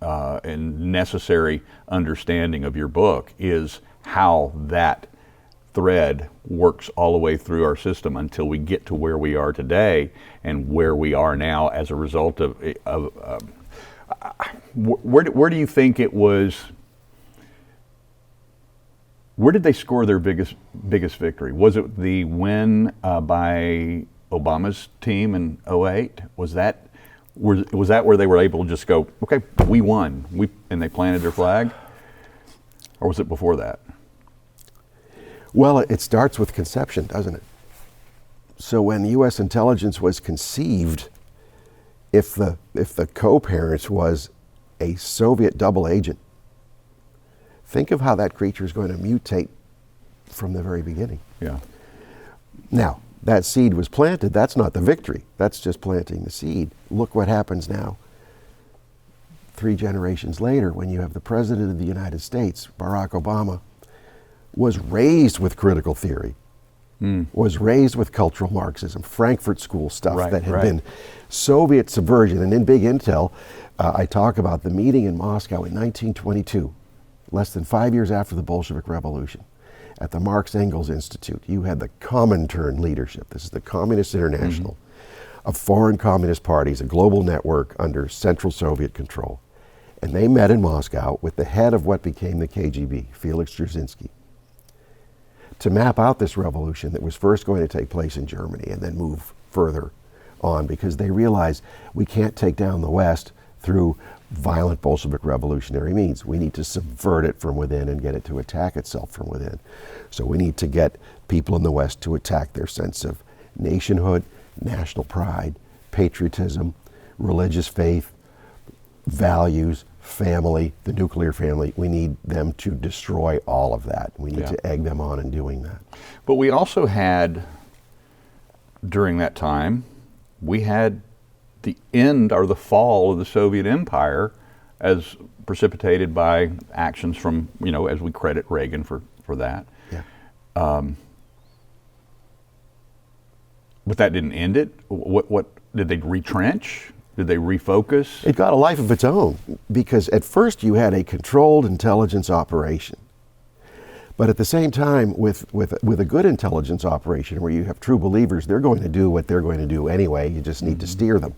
and necessary understanding of your book is how that thread works all the way through our system until we get to where we are today and where we are now as a result of where do you think it was? Where did they score their biggest victory? Was it the win by Obama's team in 2008? Was that where they were able to just go, okay, we won, and they planted their flag? Or was it before that? Well, it starts with conception, doesn't it? So when U.S. intelligence was conceived, if the co-parent was a Soviet double agent, think of how that creature is going to mutate from the very beginning. Yeah. Now, that seed was planted. That's not the victory. That's just planting the seed. Look what happens now. 3 generations later, when you have the President of the United States, Barack Obama, was raised with critical theory, was raised with cultural Marxism, Frankfurt School stuff that had been Soviet subversion. And in Big Intel, I talk about the meeting in Moscow in 1922, less than 5 years after the Bolshevik Revolution, at the Marx Engels Institute. You had the Comintern leadership. This is the Communist International of foreign communist parties, a global network under Central Soviet control. And they met in Moscow with the head of what became the KGB, Felix Dzerzhinsky, to map out this revolution that was first going to take place in Germany and then move further on, because they realized we can't take down the West through violent Bolshevik revolutionary means. We need to subvert it from within and get it to attack itself from within. So we need to get people in the West to attack their sense of nationhood, national pride, patriotism, religious faith, values, family, the nuclear family. We need them to destroy all of that. We need to egg them on in doing that. But we also had, during that time, we had the end or the fall of the Soviet Empire as precipitated by actions from, as we credit Reagan for that. Yeah. But that didn't end it. What did they retrench? Did they refocus? It got a life of its own, because at first you had a controlled intelligence operation. But at the same time, with a good intelligence operation where you have true believers, they're going to do what they're going to do anyway. You just need to steer them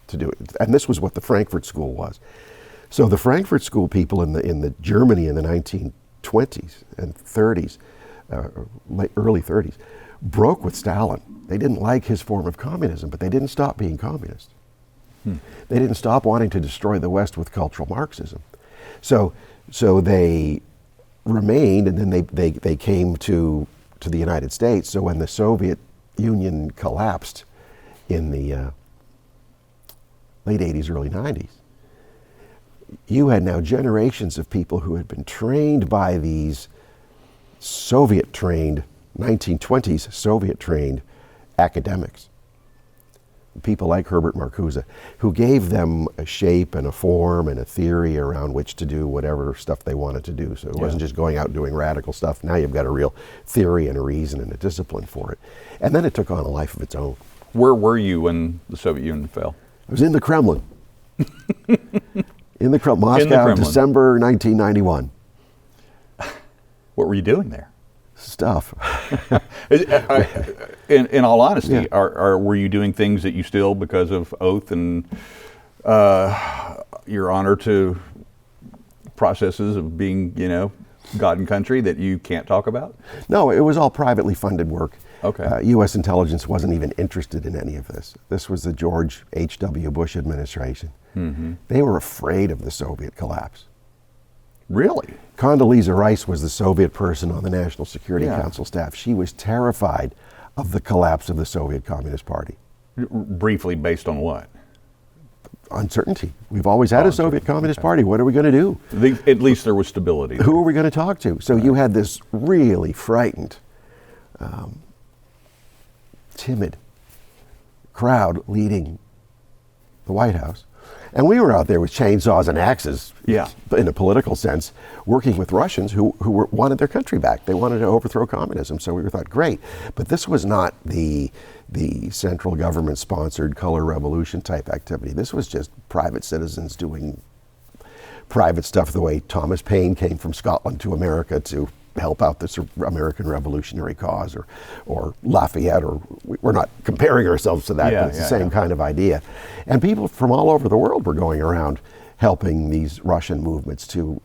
to do it. And this was what the Frankfurt School was. So the Frankfurt School people in the Germany in the 1920s and 30s, early 30s, broke with Stalin. They didn't like his form of communism, but they didn't stop being communist. They didn't stop wanting to destroy the West with cultural Marxism. So they remained, and then they came to the United States. So when the Soviet Union collapsed in the late 80s, early 90s, you had now generations of people who had been trained by these Soviet-trained, 1920s Soviet-trained academics. People like Herbert Marcuse, who gave them a shape and a form and a theory around which to do whatever stuff they wanted to do. So it wasn't just going out and doing radical stuff. Now you've got a real theory and a reason and a discipline for it. And then it took on a life of its own. Where were you when the Soviet Union fell? I was in the Kremlin. In the Kremlin, Moscow, December 1991. What were you doing there? Stuff. In all honesty, were you doing things that you still, because of oath and your honor to processes of being, God and country, that you can't talk about? No, it was all privately funded work. Okay. U.S. intelligence wasn't even interested in any of this. This was the George H.W. Bush administration. Mm-hmm. They were afraid of the Soviet collapse. Really? Condoleezza Rice was the Soviet person on the National Security Council staff. She was terrified of the collapse of the Soviet Communist Party. Briefly, based on what? Uncertainty. We've always had a Soviet Communist Party. What are we going to do? At least there was stability. Who are we going to talk to? So you had this really frightened, timid crowd leading the White House. And we were out there with chainsaws and axes, in a political sense, working with Russians who wanted their country back. They wanted to overthrow communism. So we thought, great. But this was not the central government-sponsored color revolution type activity. This was just private citizens doing private stuff, the way Thomas Paine came from Scotland to America to help out this American revolutionary cause, or Lafayette, or we're not comparing ourselves to that, but it's the same kind of idea. And people from all over the world were going around helping these Russian movements to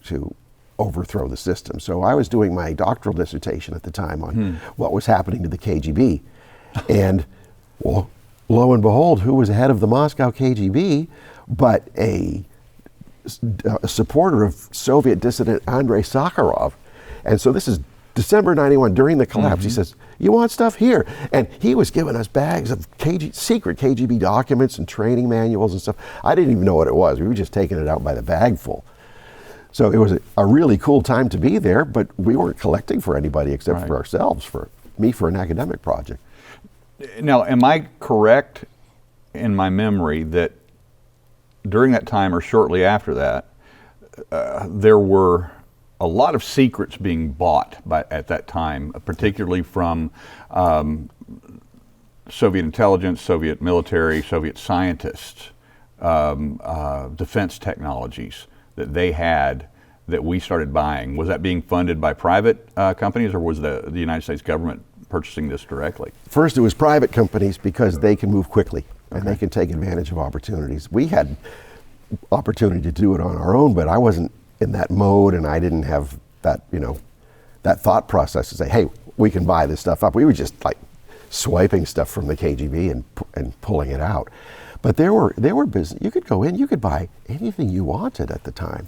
overthrow the system. So I was doing my doctoral dissertation at the time on what was happening to the KGB. And well, lo and behold, who was head of the Moscow KGB but a supporter of Soviet dissident Andrei Sakharov. And so this is December 91, during the collapse, he says, "You want stuff here?" And he was giving us bags of secret KGB documents and training manuals and stuff. I didn't even know what it was. We were just taking it out by the bagful. So it was a really cool time to be there, but we weren't collecting for anybody except for ourselves, for me, for an academic project. Now, am I correct in my memory that during that time or shortly after that, there were a lot of secrets being bought at that time, particularly from Soviet intelligence, Soviet military, Soviet scientists, defense technologies that they had that we started buying? Was that being funded by private companies, or was the United States government purchasing this directly? First, it was private companies because they can move quickly and they can take advantage of opportunities. We had opportunity to do it on our own, but I wasn't in that mode, and I didn't have that, that thought process to say, hey, we can buy this stuff up. We were just like swiping stuff from the KGB and pulling it out. But there were business. You could go in, you could buy anything you wanted at the time.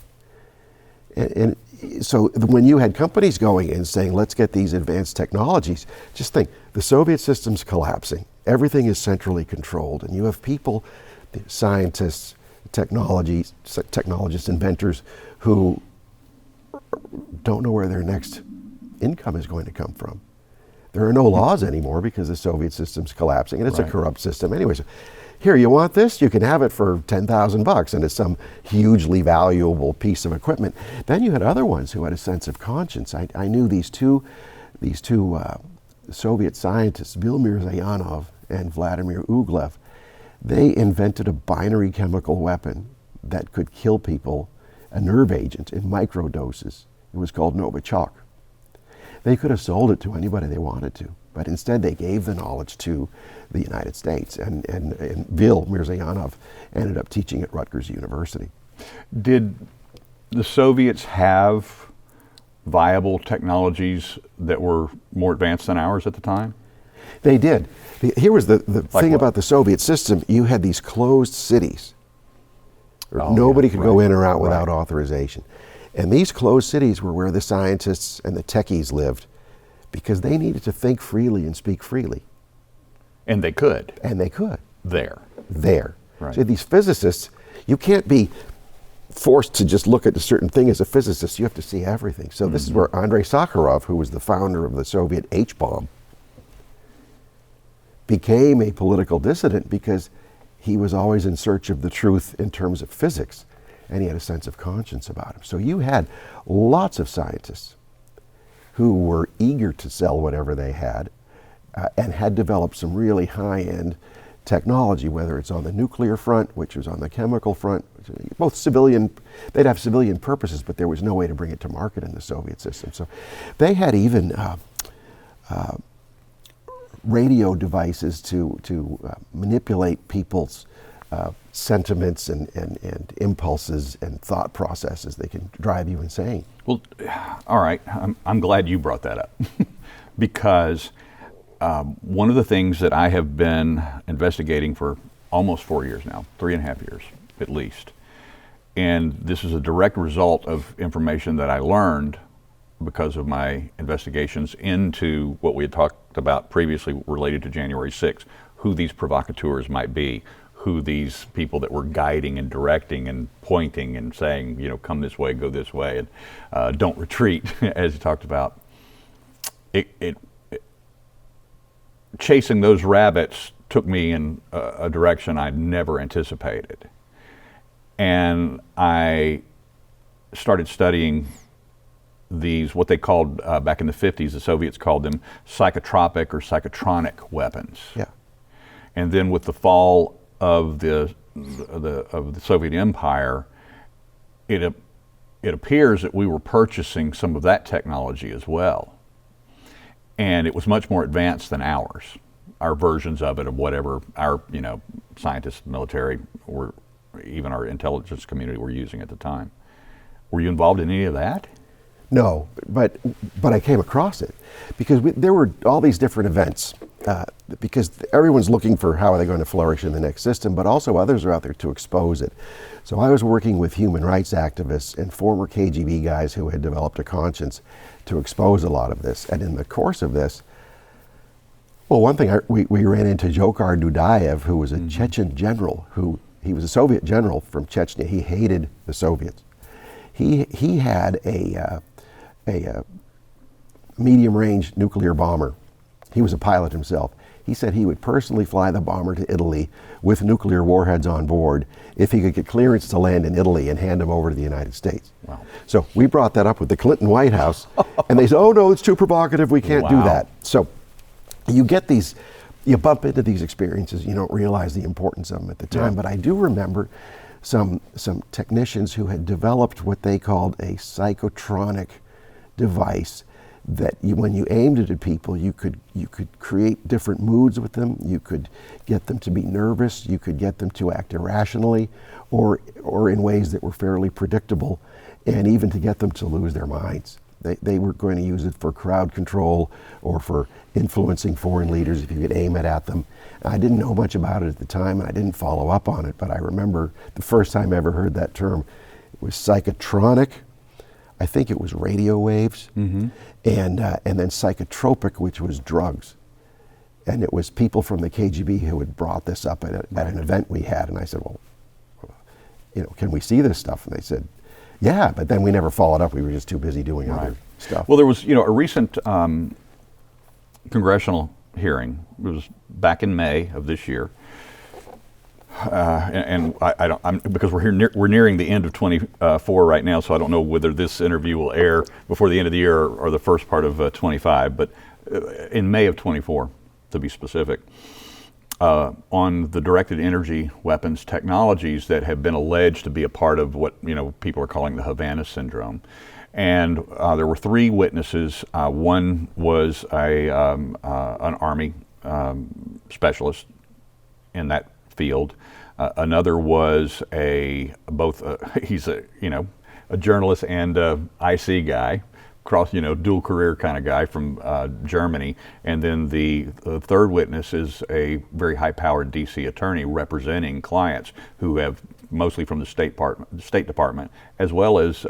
And so when you had companies going in saying, let's get these advanced technologies, just think, the Soviet system's collapsing. Everything is centrally controlled, and you have people, scientists, technologists, inventors, who don't know where their next income is going to come from. There are no laws anymore because the Soviet system's collapsing, and it's a corrupt system anyway. So, here, you want this? You can have it for $10,000, and it's some hugely valuable piece of equipment. Then you had other ones who had a sense of conscience. I knew these two Soviet scientists, Vilmir Zayanov and Vladimir Uglev. They invented a binary chemical weapon that could kill people, a nerve agent, in microdoses. It was called Novichok. They could have sold it to anybody they wanted to, but instead they gave the knowledge to the United States, and Vilmir Zayanov ended up teaching at Rutgers University. Did the Soviets have viable technologies that were more advanced than ours at the time? They did. Here was the Like thing what? about the Soviet system. You had these closed cities. Nobody could go in or out without authorization. And these closed cities were where the scientists and the techies lived, because they needed to think freely and speak freely. And they could. And they could. There. Right. So these physicists, you can't be forced to just look at a certain thing as a physicist. You have to see everything. So this is where Andrei Sakharov, who was the founder of the Soviet H-bomb, became a political dissident, because he was always in search of the truth in terms of physics, and he had a sense of conscience about him. So you had lots of scientists who were eager to sell whatever they had, and had developed some really high-end technology, whether it's on the nuclear front, which was on the chemical front, both civilian, they'd have civilian purposes, but there was no way to bring it to market in the Soviet system. So they had even radio devices to manipulate people's sentiments and impulses and thought processes. They can drive you insane. Well, all right. I'm glad you brought that up because one of the things that I have been investigating for almost 4 years now, 3.5 years at least, and this is a direct result of information that I learned because of my investigations into what we had talked about previously related to January 6th, who these provocateurs might be, who these people that were guiding and directing and pointing and saying, come this way, go this way, and don't retreat, as you talked about. Chasing those rabbits took me in a direction I never anticipated. And I started studying these, what they called back in the 50s, the Soviets called them psychotropic or psychotronic weapons. Yeah. And then with the fall of the Soviet Empire, it appears that we were purchasing some of that technology as well. And it was much more advanced than ours, our versions of it, of whatever our scientists, military, or even our intelligence community were using at the time. Were you involved in any of that? No, but I came across it because there were all these different events because everyone's looking for how are they going to flourish in the next system, but also others are out there to expose it. So I was working with human rights activists and former KGB guys who had developed a conscience to expose a lot of this. And in the course of this, well, one thing, we ran into Dzhokhar Dudayev, who was a Chechen general, he was a Soviet general from Chechnya. He hated the Soviets. He had a medium-range nuclear bomber. He was a pilot himself. He said he would personally fly the bomber to Italy with nuclear warheads on board if he could get clearance to land in Italy and hand them over to the United States. Wow. So we brought that up with the Clinton White House, and they said, oh no, it's too provocative, we can't do that. So you get these, you bump into these experiences, you don't realize the importance of them at the time, but I do remember some technicians who had developed what they called a psychotronic device that when you aimed it at people, you could create different moods with them. You could get them to be nervous. You could get them to act irrationally, or in ways that were fairly predictable, and even to get them to lose their minds. They were going to use it for crowd control or for influencing foreign leaders if you could aim it at them. I didn't know much about it at the time, and I didn't follow up on it, but I remember the first time I ever heard that term, it was psychotronic. I think it was radio waves, and then psychotropic, which was drugs. And it was people from the KGB who had brought this up at an event we had, and I said, well, can we see this stuff? And they said, yeah, but then we never followed up. We were just too busy doing other stuff. Well, there was, a recent congressional hearing. It was back in May of this year. And I don't, because we're nearing the end of 24 right now, so I don't know whether this interview will air before the end of the year or the first part of 25. But in May of 24, to be specific, on the directed energy weapons technologies that have been alleged to be a part of what people are calling the Havana syndrome. And there were three witnesses. One was an Army specialist in that field. Another was he's a journalist and a IC guy, dual career kind of guy from Germany. And then the third witness is a very high-powered DC attorney representing clients who have mostly from the State Department, as well as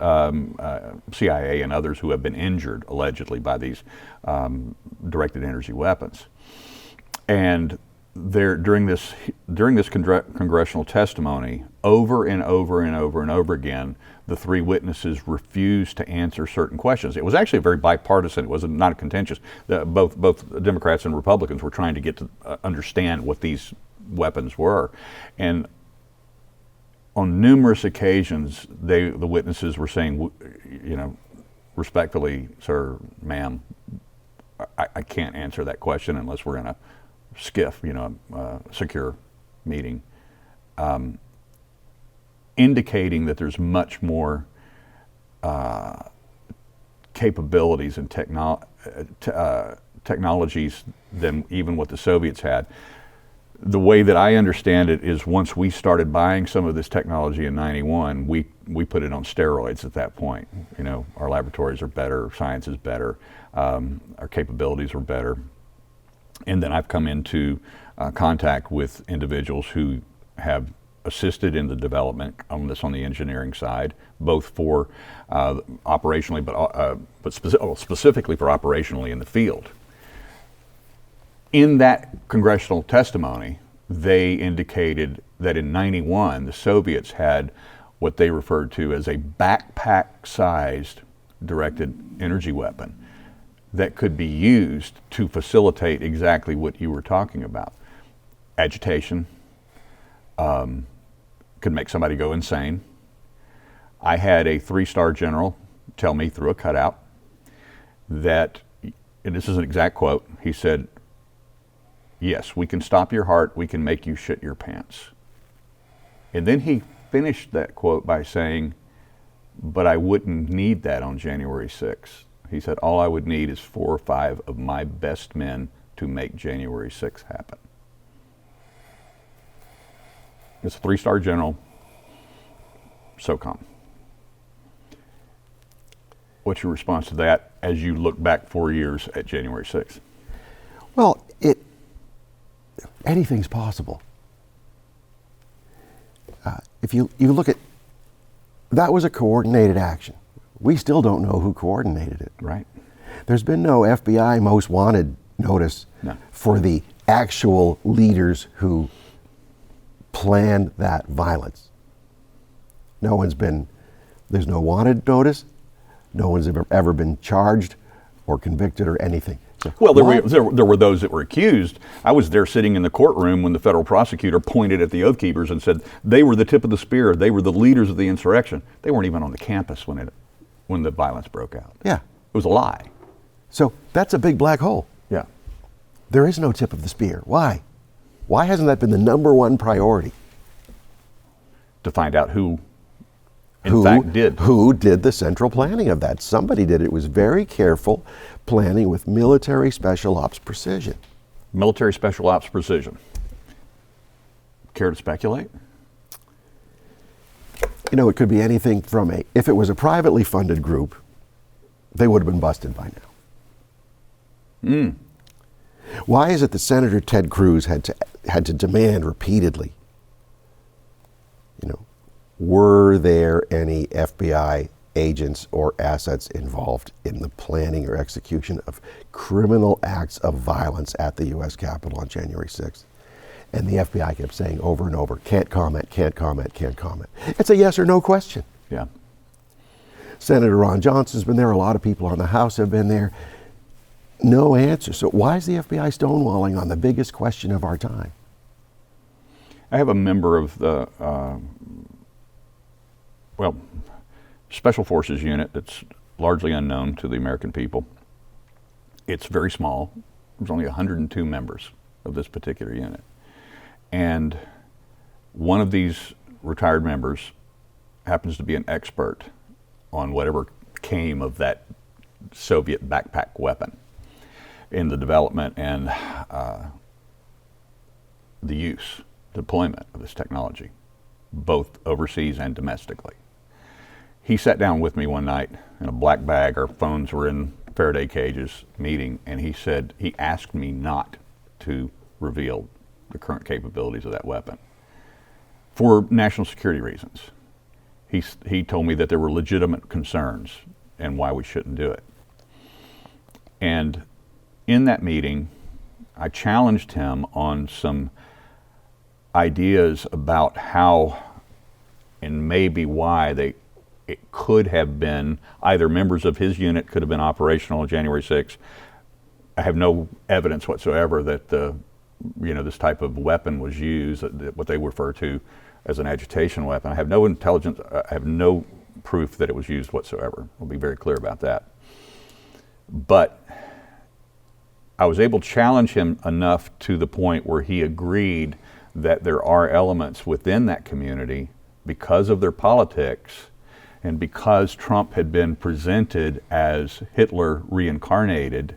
CIA and others who have been injured allegedly by these directed energy weapons. And during this congressional testimony, over and over and over and over again, the three witnesses refused to answer certain questions. It was actually very bipartisan. It was not contentious. Both Democrats and Republicans were trying to get to understand what these weapons were, and on numerous occasions, the witnesses were saying, respectfully, sir, ma'am, I can't answer that question unless we're in a SCIF, secure meeting, indicating that there's much more capabilities and technologies than even what the Soviets had. The way that I understand it is once we started buying some of this technology in '91, we put it on steroids at that point. Our laboratories are better, science is better, our capabilities are better. And then I've come into contact with individuals who have assisted in the development on the engineering side, both for operationally, but specifically for operationally in the field. In that congressional testimony, they indicated that in '91, the Soviets had what they referred to as a backpack-sized directed energy weapon that could be used to facilitate exactly what you were talking about. Agitation, could make somebody go insane. I had a 3-star general tell me through a cutout that, and this is an exact quote, he said, "Yes, we can stop your heart, we can make you shit your pants." And then he finished that quote by saying, "But I wouldn't need that on January 6th. He said, "All I would need is 4 or 5 of my best men to make January 6th happen." It's a 3-star general, SOCOM. What's your response to that as you look back 4 years at January 6th? Well, anything's possible. If you look at, that was a coordinated action. We still don't know who coordinated it. Right. There's been no FBI most wanted notice for the actual leaders who planned that violence. There's no wanted notice. No one's ever been charged or convicted or anything. So, well, there were those that were accused. I was there sitting in the courtroom when the federal prosecutor pointed at the Oath Keepers and said they were the tip of the spear. They were the leaders of the insurrection. They weren't even on the campus when the violence broke out. Yeah. It was a lie. So that's a big black hole. Yeah. There is no tip of the spear. Why? Why hasn't that been the number one priority? To find out who did. Who did the central planning of that? Somebody did. It was very careful planning with military special ops precision. Military special ops precision. Care to speculate? You know, it could be anything from if it was a privately funded group, they would have been busted by now. Why is it that Senator Ted Cruz had to demand repeatedly, were there any FBI agents or assets involved in the planning or execution of criminal acts of violence at the U.S. Capitol on January 6th? And the FBI kept saying over and over, can't comment, can't comment, can't comment. It's a yes or no question. Yeah. Senator Ron Johnson's been there. A lot of people on the House have been there. No answer. So why is the FBI stonewalling on the biggest question of our time? I have a member of the Special Forces unit that's largely unknown to the American people. It's very small. There's only 102 members of this particular unit. And one of these retired members happens to be an expert on whatever came of that Soviet backpack weapon in the development and the use, deployment of this technology, both overseas and domestically. He sat down with me one night in a black bag. Our phones were in Faraday cages meeting, and he asked me not to reveal the current capabilities of that weapon for national security reasons. He told me that there were legitimate concerns and why we shouldn't do it. And in that meeting, I challenged him on some ideas about how and maybe why it could have been either members of his unit could have been operational on January 6th. I have no evidence whatsoever that this type of weapon was used, what they refer to as an agitation weapon. I have no intelligence, I have no proof that it was used whatsoever. I'll be very clear about that. But I was able to challenge him enough to the point where he agreed that there are elements within that community, because of their politics and because Trump had been presented as Hitler reincarnated,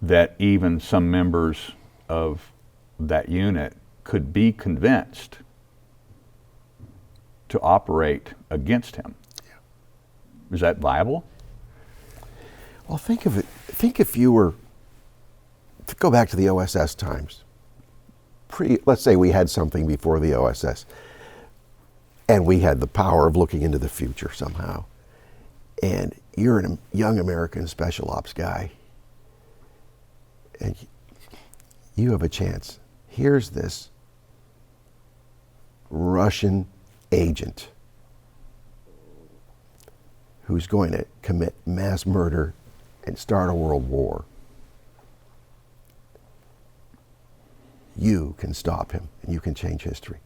that even some members of that unit could be convinced to operate against him. Is that viable? Well, think of it. Think if you were to go back to the OSS times. Let's say we had something before the OSS, and we had the power of looking into the future somehow. And you're a young American special ops guy, and you have a chance. Here's this Russian agent who's going to commit mass murder and start a world war. You can stop him, and you can change history.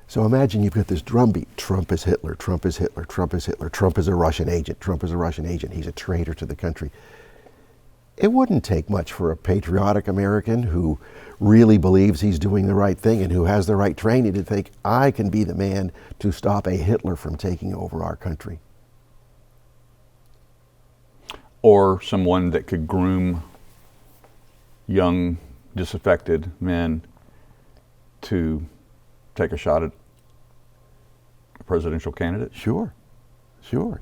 So imagine you've got this drumbeat. Trump is Hitler, Trump is Hitler, Trump is Hitler, Trump is a Russian agent, Trump is a Russian agent, he's a traitor to the country. It wouldn't take much for a patriotic American who really believes he's doing the right thing and who has the right training to think, I can be the man to stop a Hitler from taking over our country. Or someone that could groom young, disaffected men to take a shot at a presidential candidate? Sure. Sure,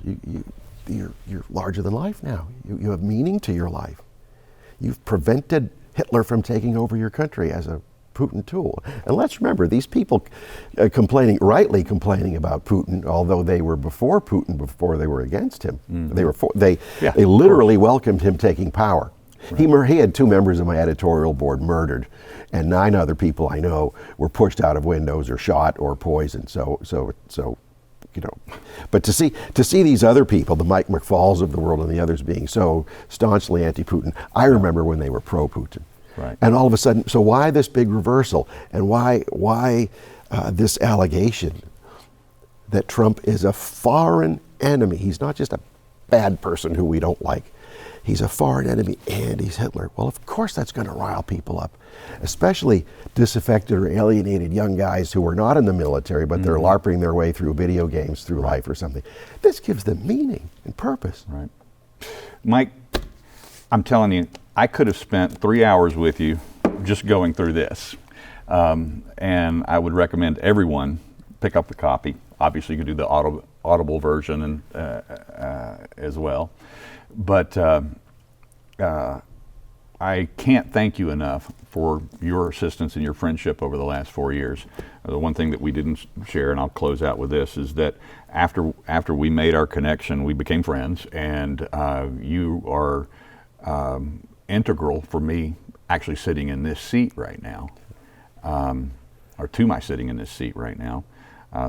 you're larger than life now. You have meaning to your life. You've prevented Hitler from taking over your country as a Putin tool. And let's remember, these people rightly complaining about Putin, although they were before Putin, before they were against him. Mm-hmm. They literally welcomed him taking power. Right. He had 2 members of my editorial board murdered, and 9 other people I know were pushed out of windows or shot or poisoned. So you know, but to see these other people, the Mike McFalls of the world and the others, being so staunchly anti-Putin, I remember when they were pro-Putin. Right. And all of a sudden, so why this big reversal? And why this allegation that Trump is a foreign enemy? He's not just a bad person who we don't like. He's a foreign enemy and he's Hitler. Well, of course that's going to rile people up, especially disaffected or alienated young guys who are not in the military, but they're LARPing their way through video games through life or something. This gives them meaning and purpose. Right. Mike, I'm telling you, I could have spent 3 hours with you just going through this. And I would recommend everyone pick up the copy. Obviously, you can do the audible version and as well. But I can't thank you enough for your assistance and your friendship over the last 4 years. The one thing that we didn't share, and I'll close out with this, is that after we made our connection, we became friends, and you are integral for me actually sitting in this seat right now, or to my sitting in this seat right now,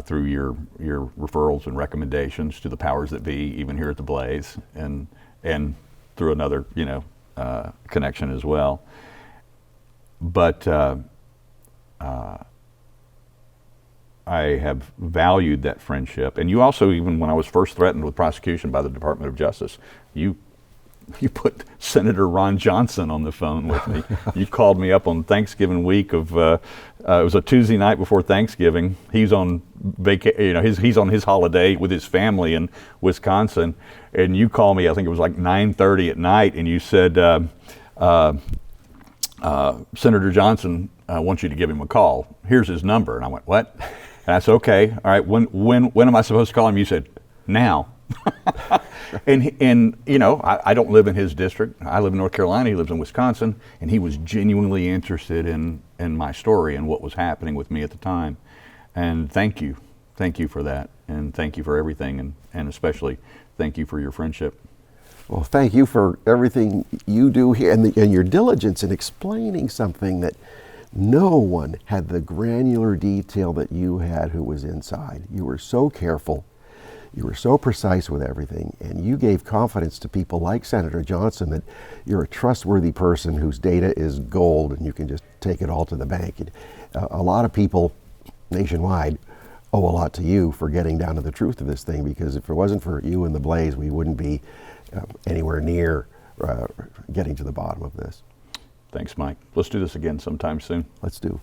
through your referrals and recommendations to the powers that be, even here at the Blaze, and through another connection as well. But I have valued that friendship, and you also, even when I was first threatened with prosecution by the Department of Justice, you put Senator Ron Johnson on the phone with me. You called me up on Thanksgiving week of it was a Tuesday night before Thanksgiving. He's on he's on his holiday with his family in Wisconsin, and you called me. I think it was like 9:30 at night, and you said Senator Johnson wants you to give him a call. Here's his number, and I went, what? And I said, okay, all right. When am I supposed to call him? You said, now. And I don't live in his district. I live in North Carolina. He lives in Wisconsin, and he was genuinely interested in my story and what was happening with me at the time. And thank you for that, and thank you for everything, and especially thank you for your friendship. Well, thank you for everything you do here, and your diligence in explaining something that no one had the granular detail that you had who was inside. You were so careful. You were so precise with everything, and you gave confidence to people like Senator Johnson that you're a trustworthy person whose data is gold and you can just take it all to the bank. A lot of people nationwide owe a lot to you for getting down to the truth of this thing, because if it wasn't for you and the Blaze, we wouldn't be anywhere near getting to the bottom of this. Thanks, Mike. Let's do this again sometime soon. Let's do.